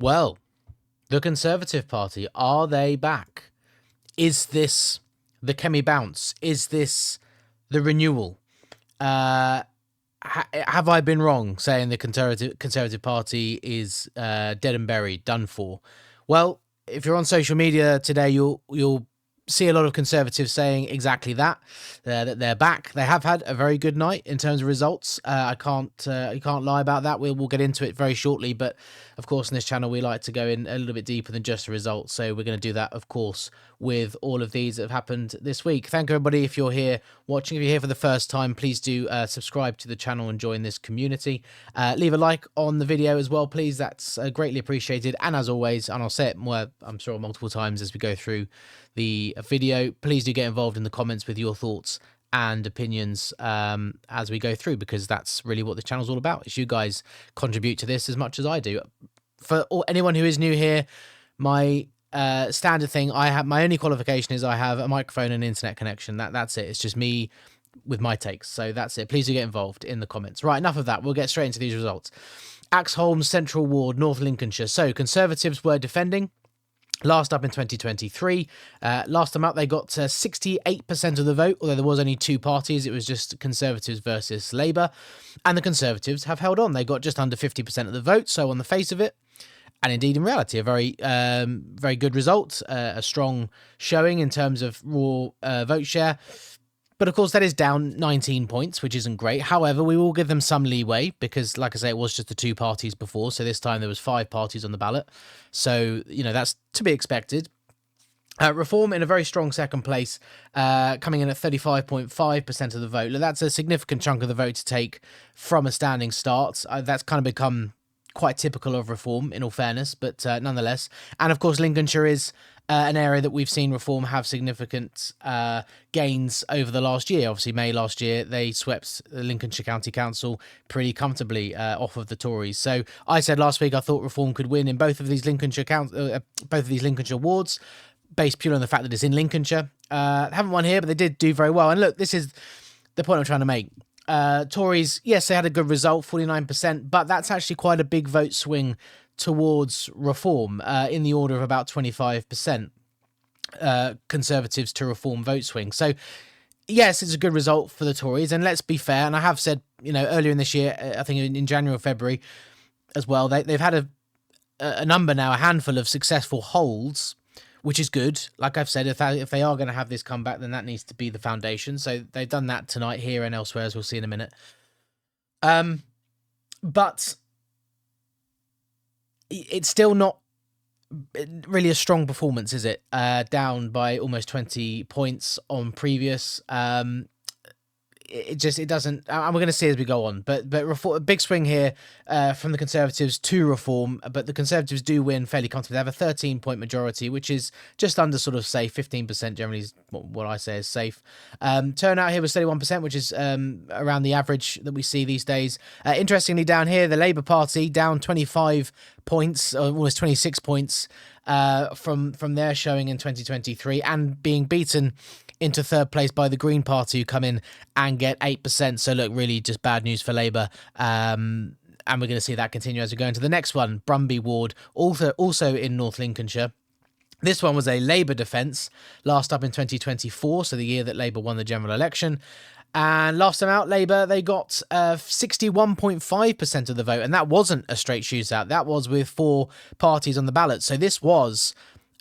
Well, the Conservative Party, are they back? Is this the Kemi bounce? Is this the renewal? Have I been wrong saying the Conservative Party is dead and buried, done for? Well, if you're on social media today, you'll see a lot of Conservatives saying exactly that they're back. They have had a very good night in terms of results. I can't lie about that. We'll get into it very shortly, but of course, on this channel, we like to go in a little bit deeper than just the results. So we're going to do that, of course, with all of these that have happened this week. Thank everybody if you're here watching. If you're here for the first time, please do subscribe to the channel and join this community. Leave a like on the video as well, please. That's greatly appreciated. And as always, and I'll say it more, I'm sure, multiple times as we go through the video, please do get involved in the comments with your thoughts and opinions as we go through, because that's really what the channel's all about. Is you guys contribute to this as much as I do. For anyone who is new here, my standard thing, my only qualification is I have a microphone and internet connection. That's it. It's just me with my takes. So that's it. Please do get involved in the comments. Right, enough of that. We'll get straight into these results. Axholme Central Ward, North Lincolnshire. So Conservatives were defending. Last up in 2023. Last time out, they got 68% of the vote, although there was only two parties. It was just Conservatives versus Labour. And the Conservatives have held on. They got just under 50% of the vote. So on the face of it, and indeed in reality, a very good result, a strong showing in terms of raw vote share. But of course, that is down 19 points, which isn't great. However, we will give them some leeway because, like I say, it was just the two parties before. So this time there was 5 parties on the ballot. So, that's to be expected. Reform in a very strong second place, coming in at 35.5% of the vote. That's a significant chunk of the vote to take from a standing start. That's kind of become quite typical of Reform, in all fairness, but nonetheless. And of course, Lincolnshire is an area that we've seen Reform have significant gains over the last year. Obviously, May last year, they swept the Lincolnshire County Council pretty comfortably off of the Tories. So I said last week I thought Reform could win in both of these Lincolnshire wards, based purely on the fact that it's in Lincolnshire. Haven't won here, but they did do very well. And look, this is the point I'm trying to make. Tories, yes, they had a good result, 49%, but that's actually quite a big vote swing towards Reform, in the order of about 25% Conservatives to Reform vote swing. So, yes, it's a good result for the Tories, and let's be fair, and I have said, earlier in this year, I think in January or February as well, they've had a number now, a handful of successful holds, which is good. Like I've said, if they are going to have this comeback, then that needs to be the foundation. So they've done that tonight here and elsewhere, as we'll see in a minute. But it's still not really a strong performance, is it? Down by almost 20 points on previous. It doesn't, and we're going to see as we go on, but Reform, a big swing here from the Conservatives to Reform, but the Conservatives do win fairly comfortably. They have a 13-point majority, which is just under sort of safe. 15% generally is what I say is safe. Turnout here was 31%, which is around the average that we see these days. Interestingly, down here, the Labour Party down 25 points, almost 26 points from their showing in 2023, and being beaten into third place by the Green Party, who come in and get 8%. So look, really just bad news for Labour. And we're going to see that continue as we go into the next one, Brumby Ward, also in North Lincolnshire. This one was a Labour defence, last up in 2024, so the year that Labour won the general election. And last time out, Labour, they got 61.5% of the vote, and that wasn't a straight shootout. That was with 4 parties on the ballot. So this was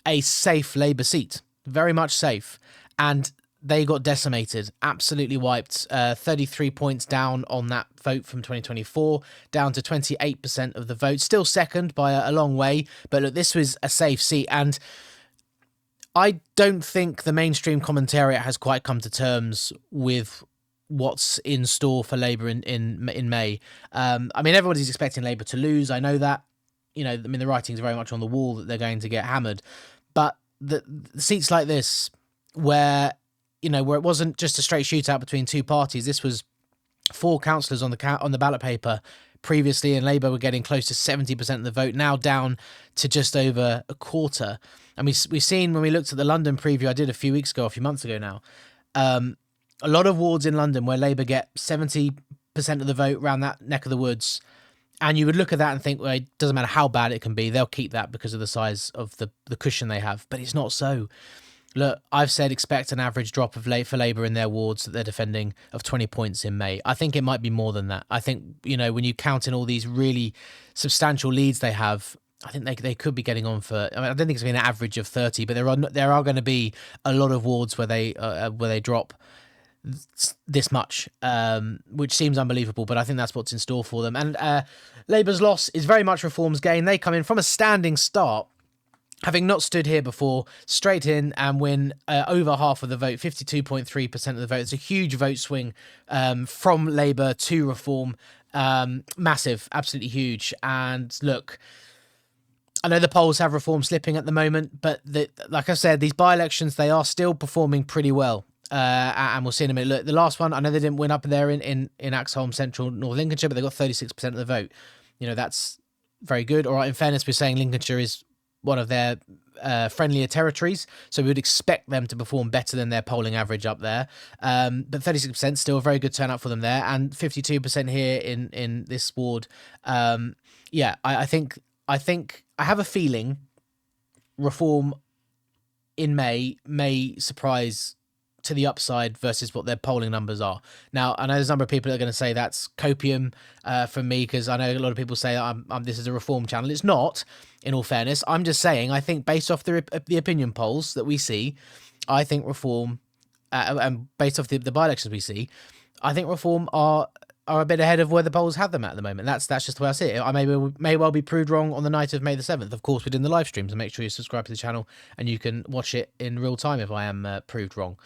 a safe Labour seat, very much safe. And they got decimated, absolutely wiped. 33 points down on that vote from 2024, down to 28% of the vote. Still second by a long way, but look, this was a safe seat. And I don't think the mainstream commentariat has quite come to terms with what's in store for Labour in May. Everybody's expecting Labour to lose. I know that. The writing's very much on the wall that they're going to get hammered. But the seats like this, where it wasn't just a straight shootout between two parties. This was 4 councillors on the ballot paper previously, and Labour were getting close to 70% of the vote, now down to just over a quarter. And we've seen, when we looked at the London preview I did a few months ago now, a lot of wards in London where Labour get 70% of the vote around that neck of the woods, And you would look at that and think, well, it doesn't matter how bad it can be, they'll keep that because of the size of the cushion they have. But it's not so. Look, I've said expect an average drop of for Labour in their wards that they're defending of 20 points in May. I think it might be more than that. I think, when you count in all these really substantial leads they have, I think they could be getting on for. I don't think it's going to be an average of 30, but there are going to be a lot of wards where they drop this much, which seems unbelievable, but I think that's what's in store for them. And Labour's loss is very much Reform's gain. They come in from a standing start, having not stood here before, straight in and win over half of the vote, 52.3% of the vote. It's a huge vote swing from Labour to Reform. Massive, absolutely huge. And look, I know the polls have Reform slipping at the moment, but like I said, these by-elections, they are still performing pretty well. And we'll see in a minute. Look, the last one, I know they didn't win up there in Axholme, Central, North Lincolnshire, but they got 36% of the vote. That's very good. All right, in fairness, we're saying Lincolnshire is one of their friendlier territories, so we would expect them to perform better than their polling average up there. But 36% still a very good turnout for them there, and 52% here in this ward. I think I have a feeling Reform in may surprise to the upside versus what their polling numbers are. Now, I know there's a number of people that are going to say that's copium from me, because I know a lot of people say this is a Reform channel. It's not, in all fairness. I'm just saying, I think based off the opinion polls that we see, I think Reform, and based off the by-elections we see, I think Reform are a bit ahead of where the polls have them at the moment. That's just the way I see it. I may well be proved wrong on the night of May the 7th. Of course, within the live streams, and make sure you subscribe to the channel and you can watch it in real time if I am proved wrong.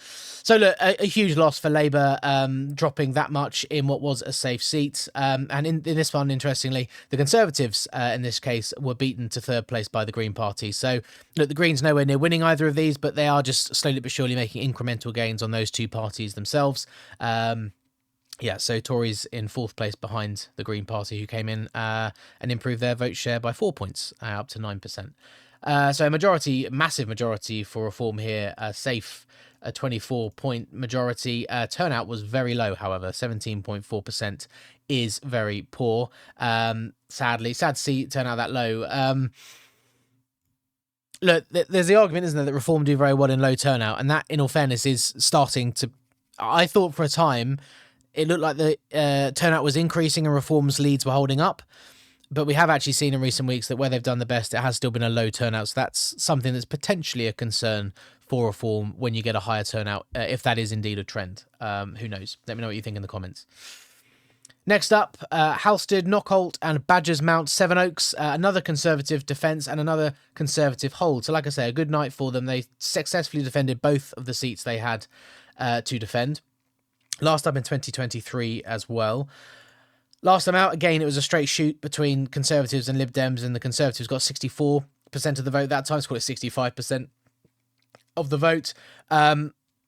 So look, a huge loss for Labour, dropping that much in what was a safe seat. And in this one, interestingly, the Conservatives, in this case, were beaten to third place by the Green Party. So look, the Greens nowhere near winning either of these, but they are just slowly but surely making incremental gains on those two parties themselves. So Tories in fourth place behind the Green Party, who came in and improved their vote share by 4 points, up to 9%. So a massive majority for Reform here, safe, a 24-point majority. Turnout was very low, however, 17.4% is very poor. Sadly, sad to see turnout that low. Look, there's the argument, isn't there, that Reform do very well in low turnout, and that, in all fairness, is starting to. I thought for a time it looked like the turnout was increasing and Reform's leads were holding up. But we have actually seen in recent weeks that where they've done the best, it has still been a low turnout. So that's something that's potentially a concern for Reform when you get a higher turnout, if that is indeed a trend. Who knows? Let me know what you think in the comments. Next up, Halstead, Knockholt and Badgers Mount, Sevenoaks, another Conservative defence and another Conservative hold. So like I say, a good night for them. They successfully defended both of the seats they had to defend. Last up in 2023 as well. Last time out, again, it was a straight shoot between Conservatives and Lib Dems, and the Conservatives got 64% of the vote. That time, call it 65% of the vote.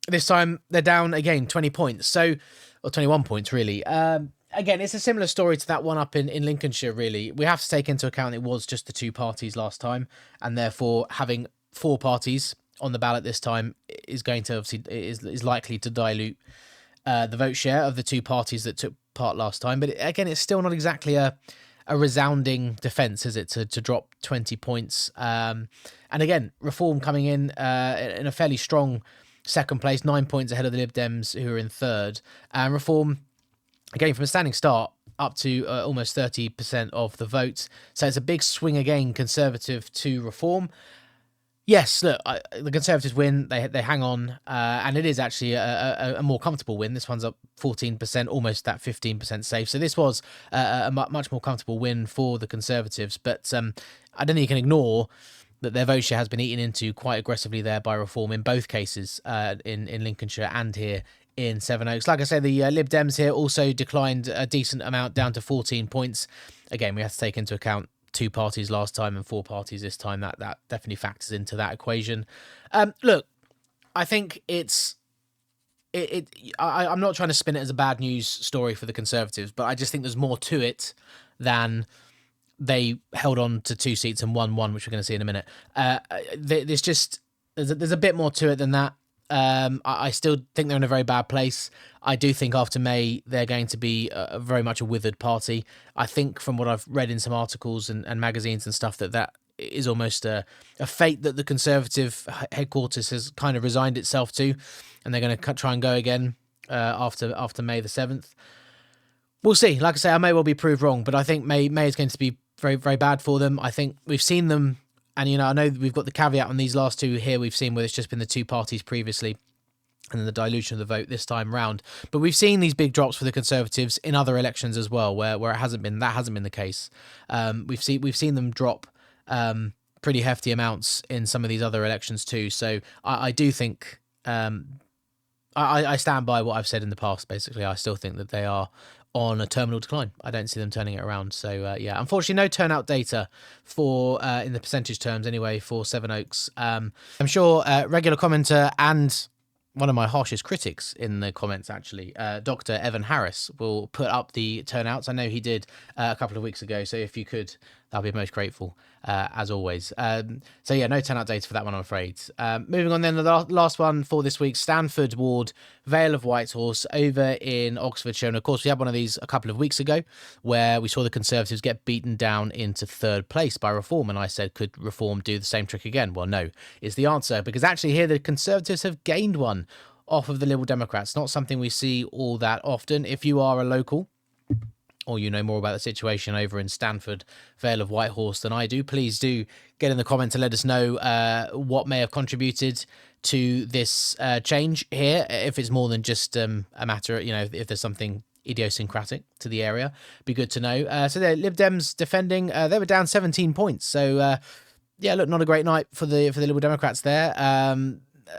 This time, they're down again 20 points, or 21 points, really. Again, it's a similar story to that one up in Lincolnshire, really. We have to take into account it was just the two parties last time, and therefore having four parties on the ballot this time is going to obviously is likely to dilute the vote share of the two parties that took part last time. But again, it's still not exactly a resounding defence, is it, to drop 20 points? And again, Reform coming in a fairly strong second place, 9 points ahead of the Lib Dems, who are in third. And Reform, again, from a standing start, up to almost 30% of the vote. So it's a big swing again, Conservative to Reform. Yes, look, the Conservatives win. They hang on, and it is actually a more comfortable win. This one's up 14%, almost that 15% safe. So this was a much more comfortable win for the Conservatives. But I don't think you can ignore that their vote share has been eaten into quite aggressively there by Reform in both cases, in Lincolnshire and here in Sevenoaks. Like I said, the Lib Dems here also declined a decent amount, down to 14 points. Again, we have to take into account two parties last time and four parties this time. That definitely factors into that equation. Look, I think I'm not trying to spin it as a bad news story for the Conservatives, but I just think there's more to it than they held on to two seats and won one, which we're going to see in a minute. There's a bit more to it than that. I still think they're in a very bad place. I do think after May they're going to be very much a withered party. I think from what I've read in some articles and magazines and stuff that is almost a fate that the Conservative headquarters has kind of resigned itself to, and they're going to try and go again after May the 7th. We'll see. Like I say, I may well be proved wrong, but I think May is going to be very, very bad for them. I think we've seen them, and I know we've got the caveat on these last two here. We've seen where it's just been the two parties previously, and then the dilution of the vote this time round. But we've seen these big drops for the Conservatives in other elections as well, where it hasn't been the case. We've seen them drop pretty hefty amounts in some of these other elections too. So I do think I stand by what I've said in the past. Basically, I still think that they are on a terminal decline. I don't see them turning it around. So yeah, unfortunately, no turnout data for in the percentage terms anyway for Sevenoaks. I'm sure regular commenter and one of my harshest critics in the comments, actually, Dr. Evan Harris, will put up the turnouts. I know he did a couple of weeks ago, so if you could, I'll be most grateful, as always. So yeah, no turnout data for that one, I'm afraid. Moving on then, the last one for this week, Stanford Ward, Vale of Whitehorse over in Oxfordshire. And of course, we had one of these a couple of weeks ago where we saw the Conservatives get beaten down into third place by Reform. And I said, could Reform do the same trick again? Well, no, is the answer, because actually here the Conservatives have gained one off of the Liberal Democrats. Not something we see all that often. If you are a local, or you know more about the situation over in Stanford, Vale of Whitehorse than I do, please do get in the comments and let us know what may have contributed to this change here. If it's more than just a matter, if there's something idiosyncratic to the area, be good to know. So the Lib Dems defending, they were down 17 points. So yeah, look, not a great night for the Liberal Democrats there.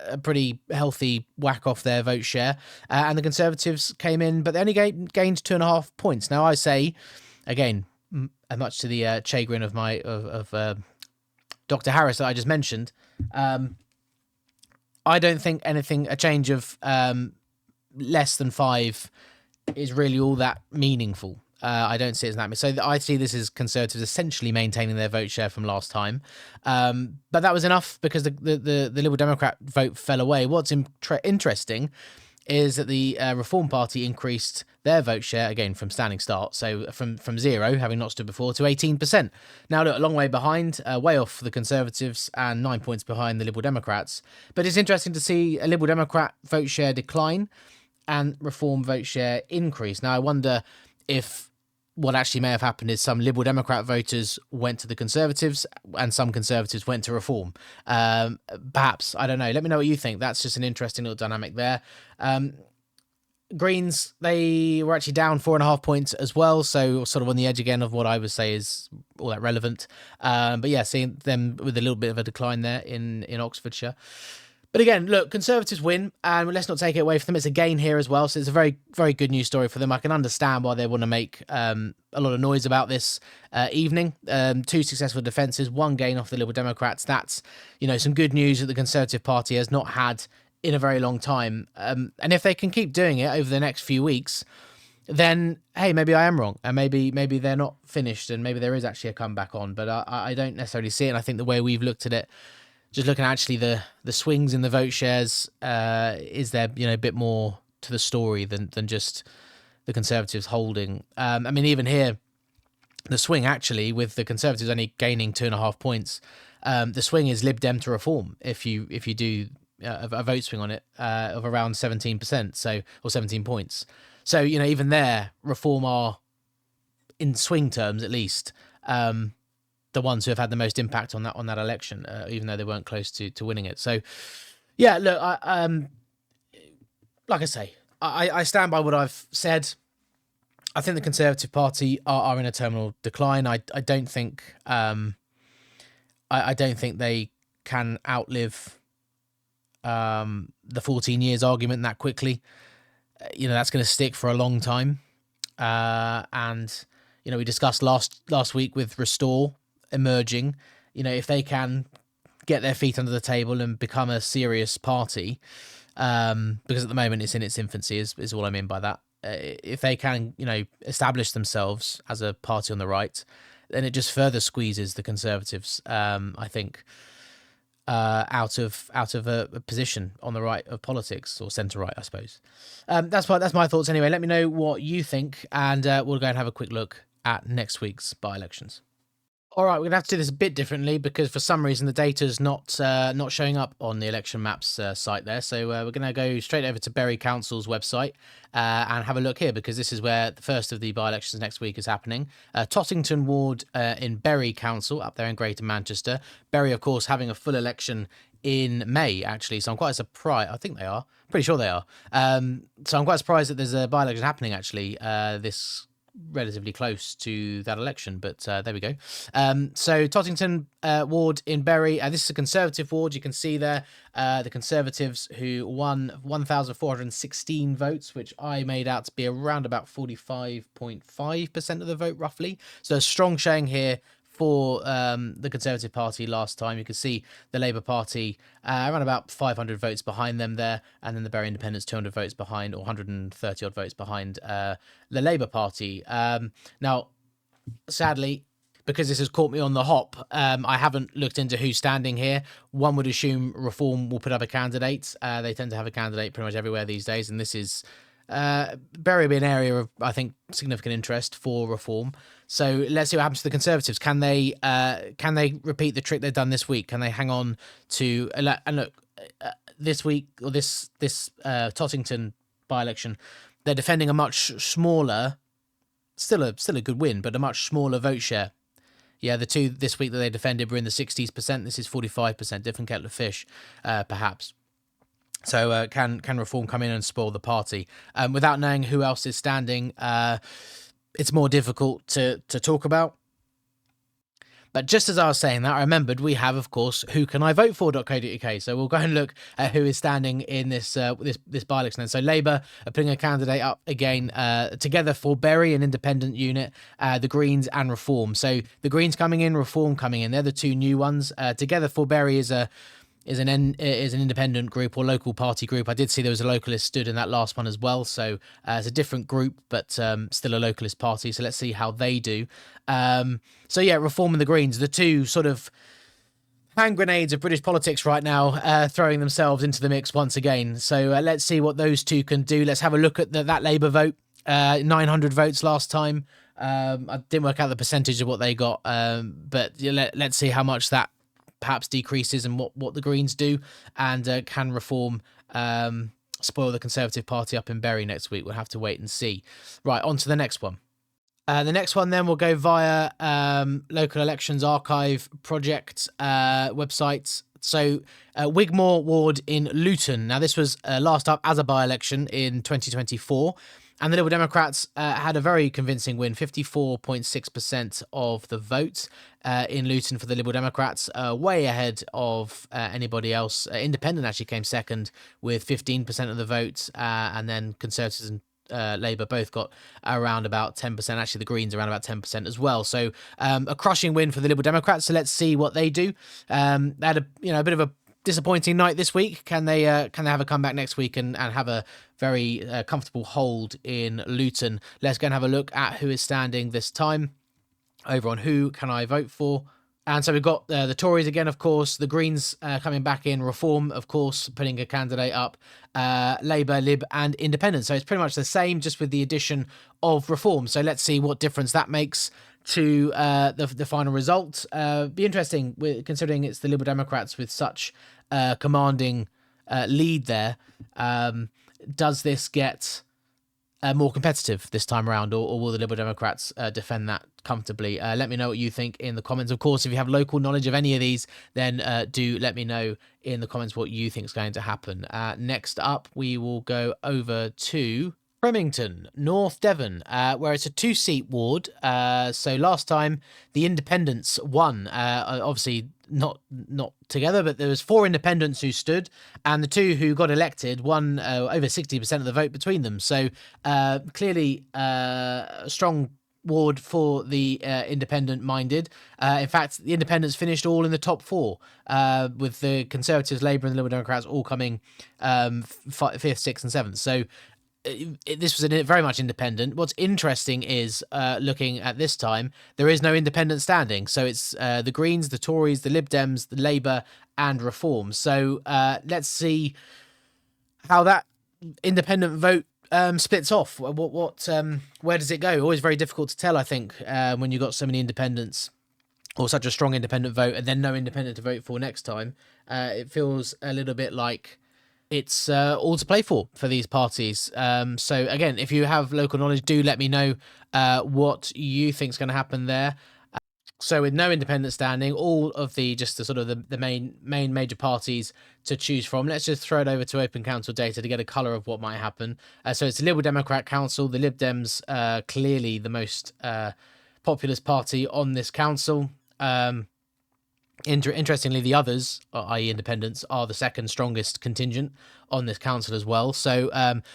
A pretty healthy whack off their vote share, and the Conservatives came in, but they only gained 2.5 points. Now I say, again, much to the chagrin of Dr. Harris that I just mentioned, I don't think a change of less than 5 is really all that meaningful. I don't see it as that. So I see this as Conservatives essentially maintaining their vote share from last time. But that was enough because the Liberal Democrat vote fell away. What's interesting is that the Reform Party increased their vote share, again, from standing start. So from 0, having not stood before, to 18%. Now, look, a long way behind, way off the Conservatives and 9 points behind the Liberal Democrats. But it's interesting to see a Liberal Democrat vote share decline and Reform vote share increase. Now, I wonder if what actually may have happened is some Liberal Democrat voters went to the Conservatives and some Conservatives went to Reform. Perhaps, I don't know. Let me know what you think. That's just an interesting little dynamic there. Greens, they were actually down 4.5 points as well, so sort of on the edge again of what I would say is all that relevant. But yeah, seeing them with a little bit of a decline there in Oxfordshire. But again, look, Conservatives win, and let's not take it away from them. It's a gain here as well, so it's a very, very good news story for them. I can understand why they want to make a lot of noise about this evening. 2 successful defences, 1 gain off the Liberal Democrats. That's, some good news that the Conservative Party has not had in a very long time. And if they can keep doing it over the next few weeks, then, hey, maybe I am wrong, and maybe they're not finished, and maybe there is actually a comeback on. But I don't necessarily see it, and I think the way we've looked at it, just looking at actually the swings in the vote shares, is there a bit more to the story than just the Conservatives holding. I mean, even here, the swing actually with the Conservatives only gaining 2.5 points, the swing is Lib Dem to Reform. If you do a vote swing on it of around 17%, so or 17 points. So even there, Reform are in swing terms at least. The ones who have had the most impact on that election, even though they weren't close to winning it. So, yeah, look, like I say, I stand by what I've said. I think the Conservative Party are in a terminal decline. I don't think I don't think they can outlive the 14 years argument that quickly. That's going to stick for a long time. And we discussed last week with Restore emerging, if they can get their feet under the table and become a serious party, because at the moment it's in its infancy is all I mean by that. If they can, establish themselves as a party on the right, then it just further squeezes the Conservatives, I think. out of a position on the right of politics, or centre right, I suppose. That's my thoughts anyway. Let me know what you think, and we'll go and have a quick look at next week's by-elections. All right, we're gonna have to do this a bit differently because for some reason the data's not showing up on the election maps site there. So we're gonna go straight over to Bury Council's website and have a look here, because this is where the first of the by-elections next week is happening. Tottington ward in Bury Council, up there in Greater Manchester. Bury, of course, having a full election in May, actually. So I'm quite surprised. I think they are. Pretty sure they are. So I'm quite surprised that there's a by-election happening actually this relatively close to that election, but there we go. So Tottington ward in Bury, this is a Conservative ward. You can see there the Conservatives, who won 1,416 votes, which I made out to be around about 45.5% of the vote, roughly. So a strong showing here for the Conservative Party last time. You can see the Labour Party around about 500 votes behind them there, and then the Bury Independents 200 votes behind, or 130 odd votes behind the Labour Party. Now, sadly, because this has caught me on the hop, I haven't looked into who's standing here. One would assume Reform will put up a candidate. They tend to have a candidate pretty much everywhere these days, and this is Bury will be an area of, I think, significant interest for Reform. So let's see what happens to the Conservatives. Can they repeat the trick they've done this week? Can they hang on to and look this week, or this Tottington by-election? They're defending a much smaller, still a good win, but a much smaller vote share. Yeah, the two this week that they defended were in the 60%. This is 45%. Different kettle of fish, perhaps. So can Reform come in and spoil the party? Without knowing who else is standing, it's more difficult to talk about. But just as I was saying that, I remembered we have, of course, whocanivotefor.co.uk. So we'll go and look at who is standing in this by-election. And so Labour are putting a candidate up again, Together for Bury, an independent unit, the Greens and Reform. So the Greens coming in, Reform coming in. They're the two new ones. Together for Bury is an independent group or local party group. I did see there was a localist stood in that last one as well. So it's a different group, but still a localist party. So let's see how they do. So yeah, Reform and the Greens, the two sort of hand grenades of British politics right now, throwing themselves into the mix once again. So let's see what those two can do. Let's have a look at that Labour vote. 900 votes last time. I didn't work out the percentage of what they got, but let's see how much that perhaps decreases and what the Greens do, and can Reform spoil the Conservative Party up in Bury next week. We'll have to wait and see. Right, on to the next one. The next one then will go via Local Elections Archive Project websites. So Wigmore ward in Luton. Now this was last up as a by-election in 2024. And the Liberal Democrats had a very convincing win, 54.6% of the vote in Luton for the Liberal Democrats, way ahead of anybody else. Independent actually came second with 15% of the vote, and then Conservatives and Labour both got around about 10%. Actually, the Greens around about 10% as well. So a crushing win for the Liberal Democrats. So let's see what they do. They had a bit of a disappointing night this week. Can they have a comeback next week and have a very comfortable hold in Luton? Let's go and have a look at who is standing this time over on Who Can I Vote For. And so we've got the Tories again, of course, the Greens coming back in, Reform, of course, putting a candidate up, Labour, Lib and Independent. So it's pretty much the same, just with the addition of Reform. So let's see what difference that makes to the final result. Be interesting, considering it's the Liberal Democrats with such commanding lead there. Does this get more competitive this time around, or will the Liberal Democrats defend that comfortably? Let me know what you think in the comments. Of course, if you have local knowledge of any of these, then do let me know in the comments what you think is going to happen. Next up, we will go over to Remington, North Devon, where it's a 2-seat ward. So last time the Independents won, obviously not together, but there was 4 independents who stood, and the 2 who got elected won over 60% of the vote between them. So clearly a strong ward for the independent-minded. In fact, the independents finished all in the top 4, with the Conservatives, Labour and the Liberal Democrats all coming 5th, 6th and 7th. So this was very much independent. What's interesting is looking at this time, there is no independent standing. So it's the Greens, the Tories, the Lib Dems, the Labour, and Reform. So let's see how that independent vote splits off. Where does it go? Always very difficult to tell, I think, when you've got so many independents or such a strong independent vote and then no independent to vote for next time. It feels a little bit like it's all to play for these parties. So again, if you have local knowledge, do let me know what you think is going to happen there. So with no independent standing, all of the sort of the main major parties to choose from. Let's just throw it over to Open Council data to get a colour of what might happen. So it's the Liberal Democrat Council. The Lib Dems clearly the most populist party on this council. Interestingly, the others, i.e. independents, are the second strongest contingent on this council as well. So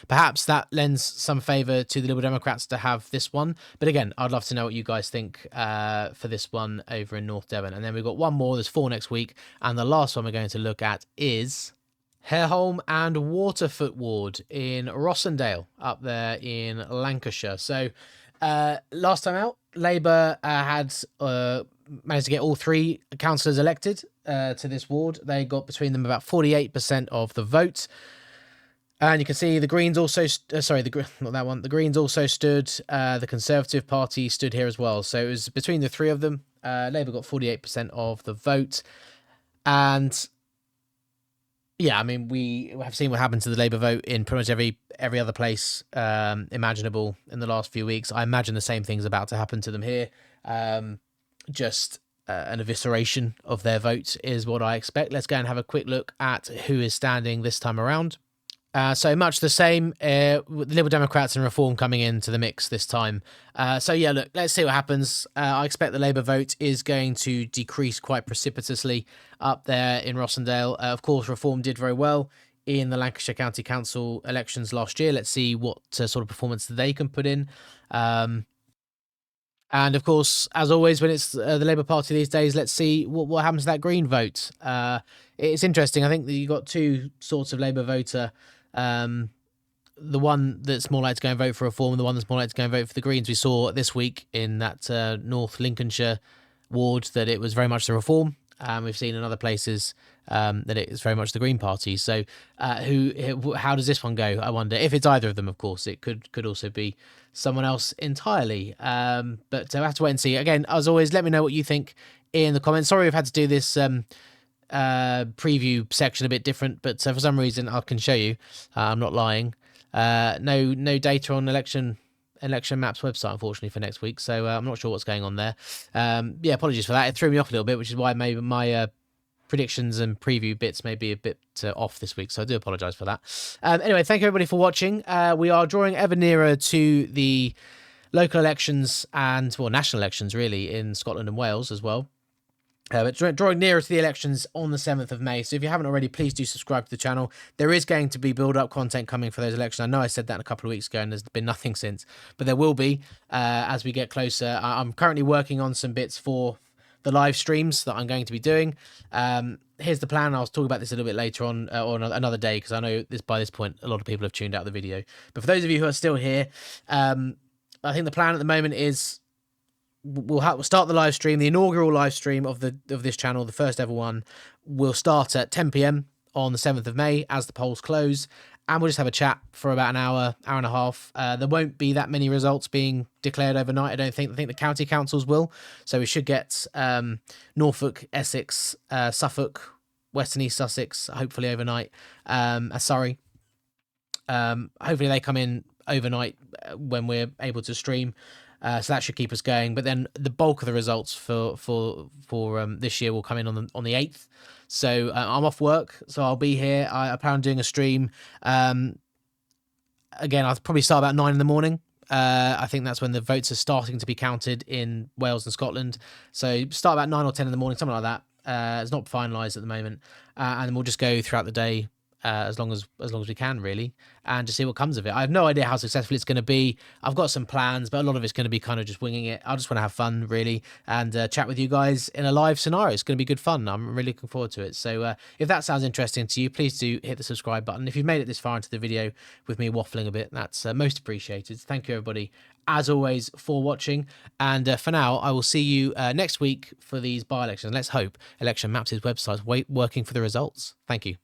perhaps that lends some favour to the Liberal Democrats to have this one. But again, I'd love to know what you guys think for this one over in North Devon. And then we've got one more. There's 4 next week. And the last one we're going to look at is Hareholme and Waterfoot Ward in Rossendale up there in Lancashire. So last time out, Labour had managed to get all 3 councillors elected to this ward. They got between them about 48% of the vote. And you can see the Greens also, the Greens also stood, the Conservative Party stood here as well. So it was between the 3 of them. Labour got 48% of the vote. And yeah, I mean, we have seen what happened to the Labour vote in pretty much every other place imaginable in the last few weeks. I imagine the same thing's about to happen to them here. Just an evisceration of their vote is what I expect. Let's go and have a quick look at who is standing this time around. So much the same, with the Liberal Democrats and Reform coming into the mix this time. So yeah, look, let's see what happens. I expect the Labour vote is going to decrease quite precipitously up there in Rossendale. Of course, Reform did very well in the Lancashire County Council elections last year. Let's see what sort of performance they can put in. And of course, as always, when it's the Labour Party these days, let's see what happens to that Green vote. It's interesting. I think that you've got 2 sorts of Labour voter. The one that's more likely to go and vote for Reform and the one that's more likely to go and vote for the Greens. We saw this week in that North Lincolnshire ward that it was very much the Reform. We've seen in other places that it's very much the Green Party. So how does this one go? I wonder. If it's either of them, of course, it could also be someone else entirely. But I have to wait and see. Again, as always, let me know what you think in the comments. Sorry we've had to do this preview section a bit different, but for some reason I can show you. I'm not lying. No data on election maps website, unfortunately, for next week, so I'm not sure what's going on there. Yeah, apologies for that. It threw me off a little bit, which is why maybe my predictions and preview bits may be a bit off this week, so I do apologise for that. Anyway, thank you everybody for watching. We are drawing ever nearer to the local elections and, well, national elections really in Scotland and Wales as well. But drawing nearer to the elections on the 7th of May. So if you haven't already, please do subscribe to the channel. There is going to be build-up content coming for those elections. I know I said that a couple of weeks ago and there's been nothing since. But there will be as we get closer. I'm currently working on some bits for the live streams that I'm going to be doing. Here's the plan. I'll talk about this a little bit later on or another day, because I know by this point a lot of people have tuned out the video. But for those of you who are still here, I think the plan at the moment is we'll start the live stream. The inaugural live stream of this channel, the first ever one, will start at 10 p.m. on the 7th of May as the polls close, and we'll just have a chat for about an hour and a half. There won't be that many results being declared overnight, I don't think. I think the county councils will, so we should get Norfolk, Essex, Suffolk, Western East Sussex, hopefully overnight, Surrey. Hopefully they come in overnight when we're able to stream. So that should keep us going. But then the bulk of the results for this year will come in on the 8th. So I'm off work, so I'll be here. I plan on doing a stream. Again, I'll probably start about 9 in the morning. I think that's when the votes are starting to be counted in Wales and Scotland. So start about 9 or 10 in the morning, something like that. It's not finalised at the moment. And then we'll just go throughout the day as long as we can, really, and just see what comes of it. I have no idea how successful it's going to be. I've got some plans, but a lot of it's going to be kind of just winging it. I just want to have fun, really, and chat with you guys in a live scenario. It's going to be good fun. I'm really looking forward to it. So if that sounds interesting to you, please do hit the subscribe button. If you've made it this far into the video with me waffling a bit, that's most appreciated. Thank you, everybody, as always, for watching. And for now, I will see you next week for these by-elections. Let's hope Election Maps' website's working for the results. Thank you.